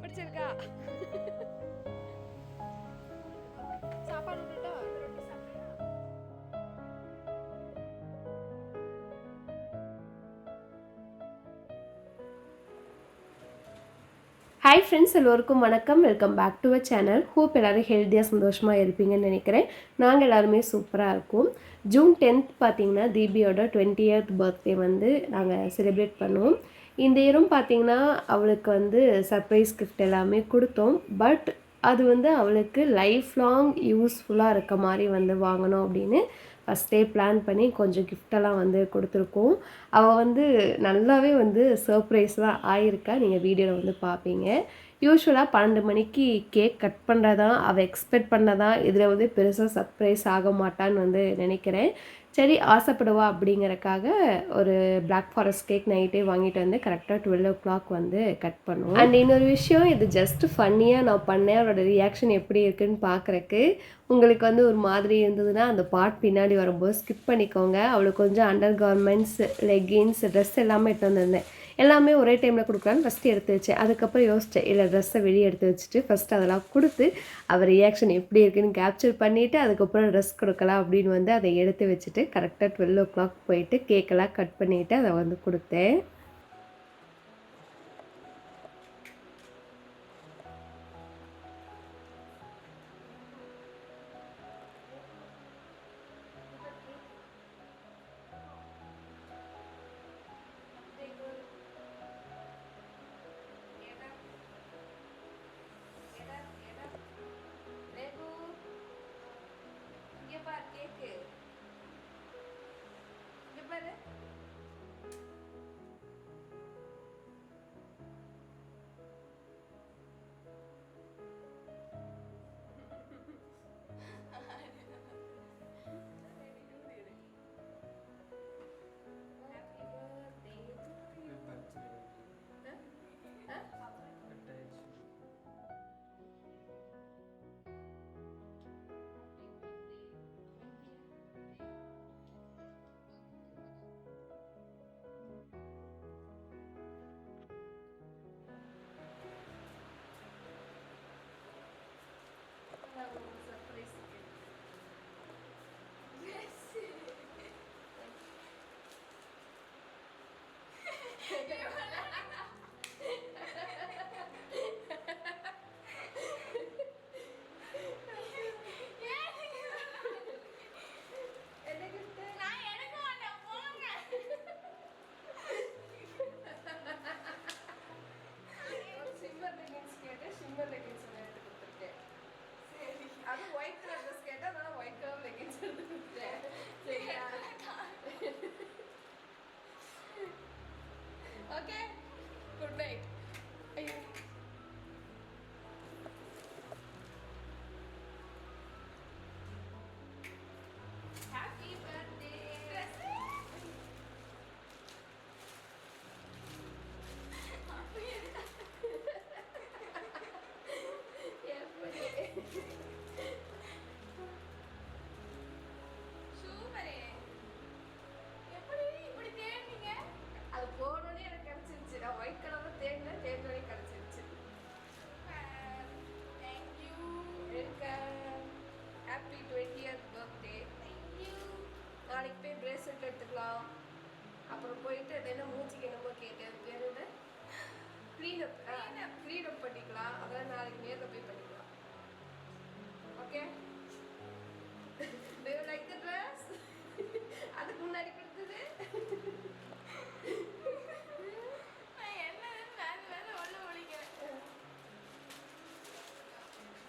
பிடிச்சிருக்கா? சாப்பாடு விட்டுட்டா ரொட்டி சாப்பிடுறியா? ஹாய் ஃப்ரெண்ட்ஸ், எல்லோருக்கும் வணக்கம். Welcome back to our channel. Hope எல்லோரும் ஹெல்த்தியாக சந்தோஷமாக இருப்பீங்கன்னு நினைக்கிறேன். நாங்கள் எல்லாருமே சூப்பராக இருக்கோம். ஜூன் 10th பார்த்தீங்கன்னா தீபியோட 20th பர்த்டே வந்து நாங்கள் செலிப்ரேட் பண்ணுவோம். இந்த இயரும் பார்த்தீங்கன்னா அவளுக்கு வந்து சர்ப்ரைஸ் கிஃப்ட் எல்லாமே கொடுத்தோம். பட் அது வந்து அவளுக்கு லைஃப் லாங் யூஸ்ஃபுல்லாக இருக்க மாதிரி வந்து வாங்கணும் அப்படின்னு ஃபஸ்ட்டே பிளான் பண்ணி கொஞ்சம் கிஃப்டெல்லாம் வந்து கொடுத்துருக்கோம். அவள் வந்து நல்லாவே வந்து சர்ப்ரைஸ்லாம் ஆயிருக்கா. நீங்கள் வீடியோவில் வந்து பார்ப்பீங்க. யூஸ்வலாக 12 மணிக்கு கேக் கட் பண்ணுறதா அவள் எக்ஸ்பெக்ட் பண்ணதா இதில் வந்து பெருசாக சர்ப்ரைஸ் ஆக மாட்டான்னு வந்து நினைக்கிறேன். சரி, ஆசைப்படுவா அப்படிங்கிறக்காக ஒரு பிளாக் ஃபாரஸ்ட் கேக் நைட்டே வாங்கிட்டு வந்து கரெக்டாக 12 o'clock வந்து கட் பண்ணுவோம். அண்ட் இன்னொரு விஷயம், இது ஜஸ்ட் ஃபன்னியாக நான் பண்ணேன். அவளோட ரியாக்ஷன் எப்படி இருக்குன்னு பார்க்குறக்கு. உங்களுக்கு வந்து ஒரு மாதிரி இருந்ததுன்னா அந்த பார்ட் பின்னாடி வரும்போது ஸ்கிப் பண்ணிக்கோங்க. அவளுக்கு கொஞ்சம் அண்டர் கார்மெண்ட்ஸ், லெகின்ஸ், ட்ரெஸ் எல்லாமே எடுத்து வந்திருந்தேன். எல்லாமே ஒரே டைமில் கொடுக்கலான்னு ஃபஸ்ட்டு எடுத்து வச்சேன். அதுக்கப்புறம் யோசித்தேன், இல்லை ட்ரெஸ்ஸை வெளியே எடுத்து வச்சுட்டு ஃபஸ்ட்டு அதெல்லாம் கொடுத்து அவர் ரியாக்ஷன் எப்படி இருக்குன்னு கேப்சர் பண்ணிவிட்டு அதுக்கப்புறம் ட்ரெஸ் கொடுக்கலாம் அப்படின்னு வந்து அதை எடுத்து வச்சுட்டு கரெக்டாக 12 o'clock போயிட்டு கேக்கெல்லாம் கட் பண்ணிவிட்டு அதை வந்து கொடுத்தேன். Okay, good night. Happy birthday. நாளைக்கு போய் பிரேஸ்லெட் எடுத்துக்கலாம். அப்புறம் போயிட்டு அது என்ன மூச்சிக்கு என்னமோ கேட்டேன், அது பேர் என்ன, க்ளீனப் பண்ணிக்கலாம். அதெல்லாம் நாளைக்கு நேரில் போய் பண்ணிக்கலாம். Okay, do you like the dress? அதுக்கு முன்னாடி கொடுத்தது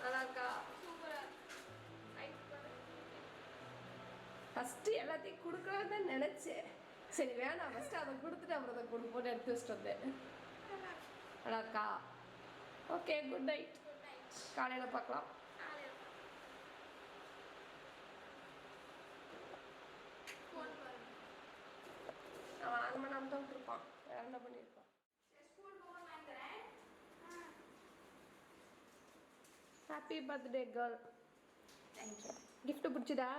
அதாக்கா ஃபஸ்ட்டு எல்லாத்தையும் கொடுக்கலான்னு தான் நினச்சேன். சரி வேணாம், ஃபஸ்ட்டு அதை கொடுத்துட்டு அப்புறம் அதை கொடுப்போன்னு எடுத்து வச்சுட்டு வந்தேன். அதாக்கா ஓகே, குட் நைட். காலையில் பார்க்கலாம். அவன் 6 மணி நேரம் தான் விட்டுருப்பான், வேற என்ன பண்ணியிருப்பான். Happy birthday girl. Thank you. Gift பிடிச்சதா?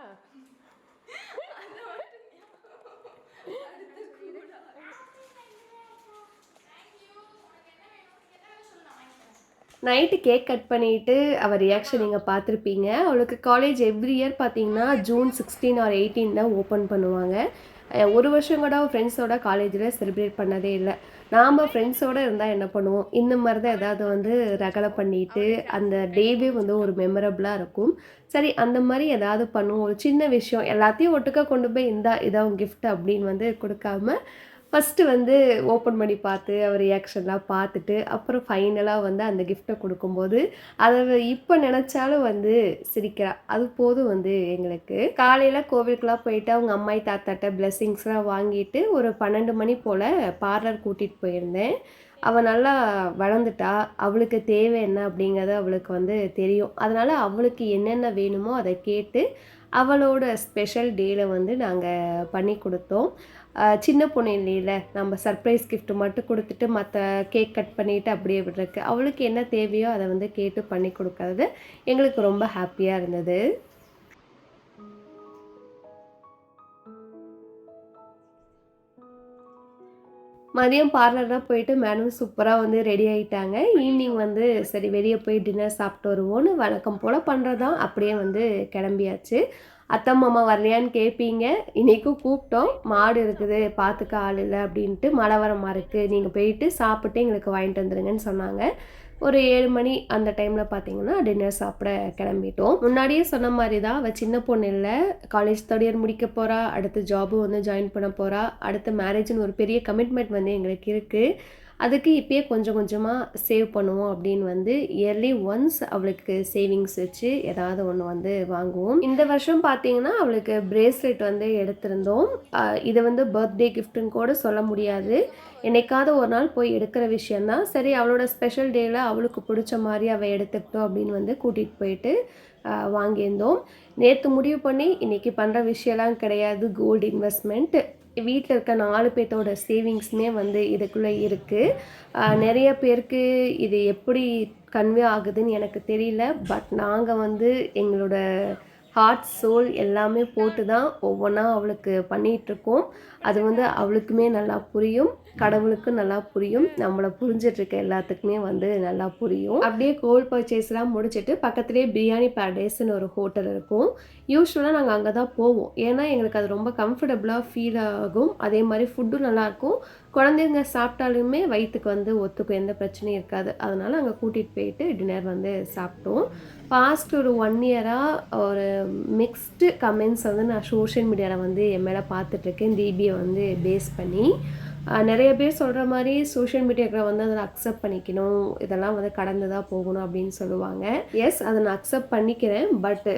நைட்டு கேக் கட் பண்ணிவிட்டு அவள் ரியாக்ஷன் நீங்கள் பார்த்துருப்பீங்க. அவளுக்கு காலேஜ் எவ்ரி இயர் பார்த்தீங்கன்னா ஜூன் 16 ஆர் 18 தான் ஓப்பன் பண்ணுவாங்க. ஒரு வருஷம் கூட ஃப்ரெண்ட்ஸோட காலேஜில் செலிப்ரேட் பண்ணதே இல்லை. நாம் ஃப்ரெண்ட்ஸோடு இருந்தால் என்ன பண்ணுவோம், இந்த மாதிரி தான் ஏதாவது வந்து ரகலை பண்ணிவிட்டு அந்த டேவே வந்து ஒரு மெமரபுளாக இருக்கும். சரி, அந்த மாதிரி ஏதாவது பண்ணுவோம். ஒரு சின்ன விஷயம் எல்லாத்தையும் ஒட்டுக்கா கொண்டு போய் இதான் கிஃப்ட் அப்படின்னு வந்து கொடுக்காம ஃபஸ்ட்டு வந்து ஓப்பன் பண்ணி பார்த்து அவர் ரியாக்ஷன்லாம் பார்த்துட்டு அப்புறம் ஃபைனலாக வந்து அந்த கிஃப்ட்டை கொடுக்கும்போது அதை இப்போ நினச்சாலும் வந்து சிரிக்கிறா. அது போதும் வந்து எங்களுக்கு. காலையில் கோவிலுக்கெலாம் போயிட்டு அவங்க அம்மாயி தாத்தாட்ட பிளெஸ்ஸிங்ஸ்லாம் வாங்கிட்டு ஒரு 12 மணி போல் பார்லர் கூட்டிகிட்டு போயிருந்தேன். அவள் நல்லா வளர்ந்துட்டா. அவளுக்கு தேவை என்ன அப்படிங்கிறது அவளுக்கு வந்து தெரியும். அதனால் அவளுக்கு என்னென்ன வேணுமோ அதை கேட்டு அவளோட ஸ்பெஷல் டேயில் வந்து நாங்கள் பண்ணி கொடுத்தோம். சின்ன பொண்ணு இல்லையில, நம்ம சர்ப்ரைஸ் கிஃப்ட் மட்டும் கொடுத்துட்டு மற்ற கேக் கட் பண்ணிவிட்டு அப்படியே விடுறக்கு அவளுக்கு என்ன தேவையோ அதை வந்து கேட்டு பண்ணி கொடுக்கறது எங்களுக்கு ரொம்ப ஹாப்பியாக இருந்தது. மதியம் பார்லர்லாம் போயிட்டு மேடம் சூப்பராக வந்து ரெடி ஆகிட்டாங்க. ஈவினிங் வந்து சரி வெளியே போய் டின்னர் சாப்பிட்டு வருவோன்னு வழக்கம் போல் பண்ணுறதான் அப்படியே வந்து கிளம்பியாச்சு. அத்தை மாமா வரலையான்னு கேட்பீங்க. இன்றைக்கும் கூப்பிட்டோம். மாடு இருக்குது பார்த்துக்க ஆள் இல்லை அப்படின்ட்டு, மழை வர மாதிரி இருக்குது, நீங்கள் போயிட்டு சாப்பிட்டு எங்களுக்கு வாங்கிட்டு வந்துடுங்கன்னு சொன்னாங்க. ஒரு 7 மணி அந்த டைமில் பார்த்தீங்கன்னா டின்னர் சாப்பிட கிளம்பிட்டோம். முன்னாடியே சொன்ன மாதிரி தான் அவள் சின்ன பொண்ணு இல்லை, காலேஜ் தேர்ட் இயர் முடிக்க போகிறா, அடுத்து ஜாபும் வந்து ஜாயின் பண்ண போகிறா, அடுத்து மேரேஜ்னு ஒரு பெரிய கமிட்மெண்ட் வந்து எங்களுக்கு இருக்குது. அதுக்கு இப்போயே கொஞ்சம் கொஞ்சமாக சேவ் பண்ணுவோம் அப்படின்னு வந்து இயர்லி ஒன்ஸ் அவளுக்கு சேவிங்ஸ் வச்சு ஏதாவது ஒன்று வந்து வாங்குவோம். இந்த வருஷம் பார்த்தீங்கன்னா அவளுக்கு பிரேஸ்லெட் வந்து எடுத்திருந்தோம். இதை வந்து பர்த்டே கிஃப்ட்டுன்னு கூட சொல்ல முடியாது, என்னைக்காவது ஒரு நாள் போய் எடுக்கிற விஷயந்தான். சரி, அவளோட ஸ்பெஷல் டேயில் அவளுக்கு பிடிச்ச மாதிரி அவள் எடுத்துக்கிட்டோம் அப்படின்னு வந்து கூட்டிகிட்டு போயிட்டு வாங்கியிருந்தோம். நேற்று முடிவு பண்ணி இன்றைக்கி பண்ணுற விஷயம்லாம் கிடையாது. கோல்டு இன்வெஸ்ட்மெண்ட் வீட்டில் இருக்க 4 பேர்த்தோட சேவிங்ஸுமே வந்து இதுக்குள்ளே இருக்குது. நிறைய பேருக்கு இது எப்படி கன்வே ஆகுதுன்னு எனக்கு தெரியல. பட் நாங்கள் வந்து எங்களோட ஹார்ட் சோல் எல்லாமே போட்டு தான் ஒவ்வொன்றா அவளுக்கு பண்ணிகிட்ருக்கோம். அது வந்து அவளுக்குமே நல்லா புரியும், கடவுளுக்கும் நல்லா புரியும், நம்மளை புரிஞ்சிட்ருக்க எல்லாத்துக்குமே வந்து நல்லா புரியும். அப்படியே கோல்ட் பர்ச்சேஸ்லாம் முடிச்சுட்டு பக்கத்துலேயே பிரியாணி பேரடைஸ்ன்னு ஒரு ஹோட்டல் இருக்கும். யூஸ்வலாக நாங்கள் அங்கே தான் போவோம். ஏன்னா எங்களுக்கு அது ரொம்ப கம்ஃபர்டபுளாக ஃபீல் ஆகும். அதே மாதிரி ஃபுட்டும் நல்லாயிருக்கும். குழந்தைங்க சாப்பிட்டாலுமே வயிற்றுக்கு வந்து ஒத்துக்கும், எந்த பிரச்சனையும் இருக்காது. அதனால் அங்கே கூட்டிகிட்டு போயிட்டு டின்னர் வந்து சாப்பிட்டோம். பாஸ்ட் ஒரு 1 இயராக ஒரு மிக்ஸ்டு கமெண்ட்ஸ் வந்து நான் சோஷியல் மீடியாவில் வந்து என் மேலே பார்த்துட்ருக்கேன், தீபியை வந்து பேஸ் பண்ணி. நிறைய பேர் சொல்கிற மாதிரி சோஷியல் மீடியாவில் வந்து அதில் அக்செப்ட் பண்ணிக்கணும், இதெல்லாம் வந்து கடந்து தான் போகணும் அப்படின்னு சொல்லுவாங்க. எஸ், அதை நான் அக்செப்ட் பண்ணிக்கிறேன். பட்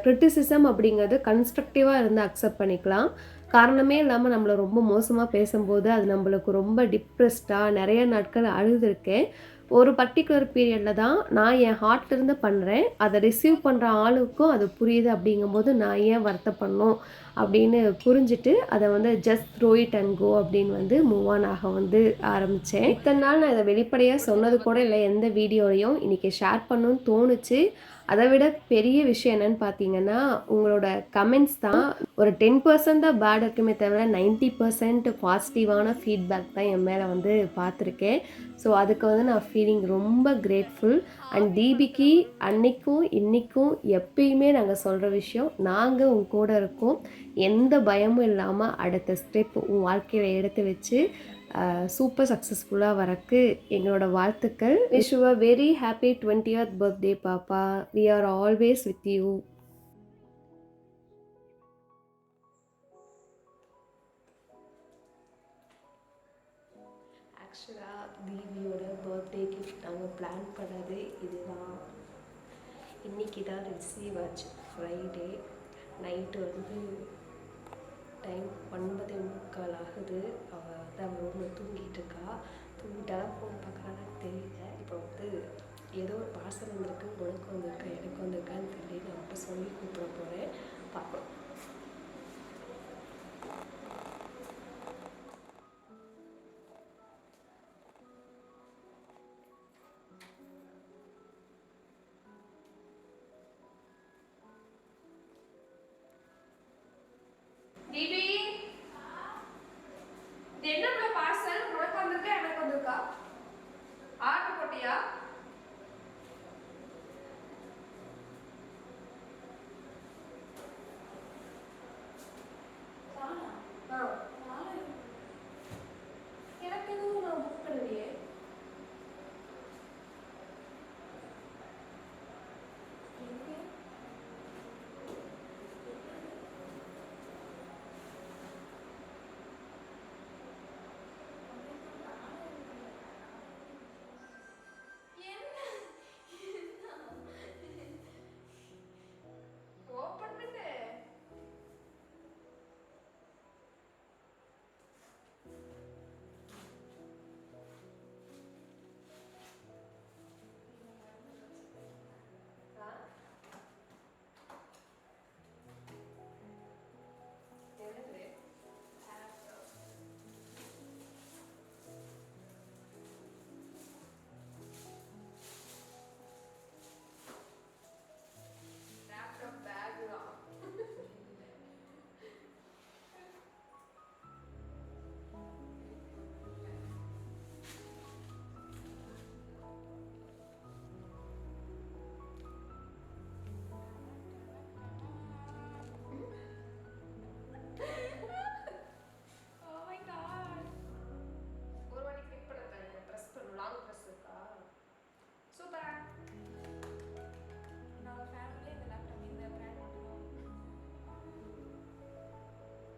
கிரிட்டிசிசம் அப்படிங்கிறது கன்ஸ்ட்ரக்டிவாக இருந்து அக்செப்ட் பண்ணிக்கலாம். காரணமே இல்லாமல் நம்மளை ரொம்ப மோசமாக பேசும்போது அது நம்மளுக்கு ரொம்ப டிப்ரெஸ்டாக நிறைய நாட்கள் அழுதுருக்கேன். ஒரு பர்டிகுலர் பீரியடில் தான் நான் என் ஹார்ட்லேருந்து பண்ணுறேன், அதை ரிசீவ் பண்ணுற ஆளுக்கும் அது புரியுது. அப்படிங்கும்போது நான் ஏன் வருத்தப்படணும் அப்படின்னு புரிஞ்சுட்டு அதை வந்து ஜஸ்ட் த்ரோ இட் அண்ட் கோ அப்படின்னு வந்து மூவ் ஆன் ஆக வந்து ஆரம்பித்தேன். இத்தனை நாள் நான் இதை வெளிப்படையாக சொன்னது கூட இல்லை எந்த வீடியோலையும். இன்றைக்கி ஷேர் பண்ணணும்னு தோணுச்சு. அதை விட பெரிய விஷயம் என்னன்னு பார்த்தீங்கன்னா உங்களோட கமெண்ட்ஸ் தான். ஒரு 10% தான் பேட் இருக்குமே தவிர 90% பாசிட்டிவான ஃபீட்பேக் தான் என் மேலே வந்து பார்த்துருக்கேன். ஸோ அதுக்கு வந்து நான் ஃபீலிங் ரொம்ப கிரேட்ஃபுல். அண்ட் தீபிக்கு அன்னைக்கும் இன்றைக்கும் எப்பயுமே நாங்கள் சொல்கிற விஷயம், நாங்கள் உன் கூட இருக்கோம், எந்த பயமும் இல்லாமல் அடுத்த ஸ்டெப் உன் வாழ்க்கையில் எடுத்து வச்சு சூப்பர் சக்ஸஸ்ஃபுல்லாக வரக்கு எங்களோட வாழ்த்துக்கள். Wish you a very happy 20th birthday பாப்பா. We are always with you. ஆக்சுவலாக தீபியோட பர்த்டே கிஃப்ட் நாங்கள் பிளான் பண்ணது இதுதான். இன்றைக்கி தான் ரிசீவ் ஆச்சு. ஃப்ரைடே நைட்டு வந்து டைம் 9:45 ஆகுது. அவள் வந்து அவள் ரூமில் தூங்கிட்டு இருக்கா. தூங்கிட்டா ஃபோன் பார்க்குறான்னு தெரியல. இப்போ வந்து ஏதோ ஒரு பார்சல் வந்திருக்கு, உனக்கு வந்திருக்கா எனக்கு வந்திருக்கான்னு தெரியல. நான் மட்டும் சொல்லி கூப்பிட போகிறேன், பார்க்கலாம்.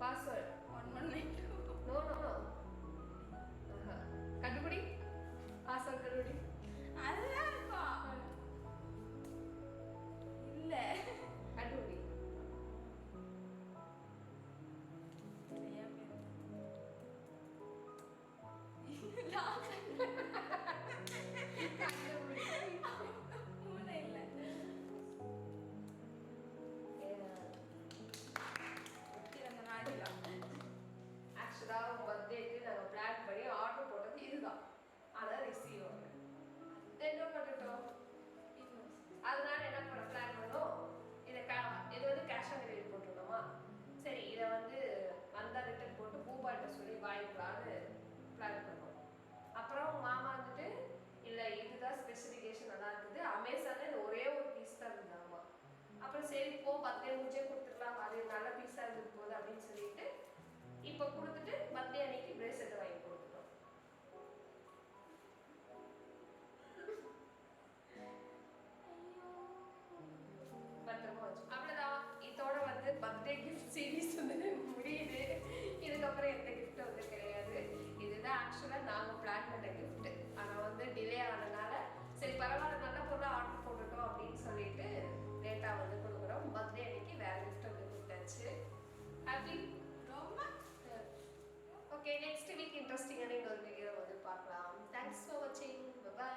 பாஸ்வேர்ட் 1192. நோ நோ நோ கண்டுபிடி பாஸ்வேர்ட் கண்டுபிடி அதுதான் இருக்கும். இல்ல கண்டுபிடி ஆக்சுவலாக பர்த்டேக்கு நாங்கள் பிளான் பண்ணி ஆர்டர் போட்டது இதுதான். ஆனால் ரிசீவ் ஆகல. என்ன பண்ணிட்டோம், அதனால என்ன பண்ண பிளான் பண்ணோம், இது வந்து கேஷ் ஆன் டெலிவரி போட்டுருந்தோமா. சரி இதை வந்து வந்தால் ரிட்டர்ன் போட்டு பூபாட்ட சொல்லி வாங்கிக்கலான்னு பிளான் பண்ணோம். அப்புறம் மாமா வந்துட்டு இல்லை இதுதான் ஸ்பெசிஃபிகேஷன் நல்லா இருக்குது, அமேசானில் ஒரே ஒரு பீஸ் தான் இருந்தாமா. அப்புறம் சரி போ பர்த்டே முடிச்சே கொடுத்துக்கலாம், அது நல்ல பீஸாக இருந்தது போகுது அப்படின்னு சொல்லிட்டு இப்போ கொடுத்துட்டு பர்த்டே அன்னைக்கு பிரேஸ்லெட் வாங்கி கொடுத்துட்டோம். பத்திரமா வச்சு அவ்வளோதான். இதோட வந்து பர்த்டே கிஃப்ட் சீரீஸ் வந்து முடியுது. இதுக்கப்புறம் எந்த கிஃப்ட் வந்து கிடையாது. இதுதான் ஆக்சுவலாக நாங்கள் பிளான் பண்ண கிஃப்ட். ஆனால் வந்து டிலே ஆனதுனால சரி பரவாயில்ல நல்ல பொருளாக ஆர்டர் போட்டுட்டோம் அப்படின்னு சொல்லிட்டு லேட்டாக வந்து கொடுக்குறோம். பர்த்டே அன்னைக்கு வேற கிஃப்ட் வந்து கொடுத்தாச்சு. ஹாப்பி ரொம்ப. ஓகே, நெக்ஸ்ட் வீக் இன்ட்ரெஸ்டிங்கான இன்னொரு வீடியோ வந்து பார்க்கலாம். தேங்க்ஸ் ஃபார் வாட்சிங். பை.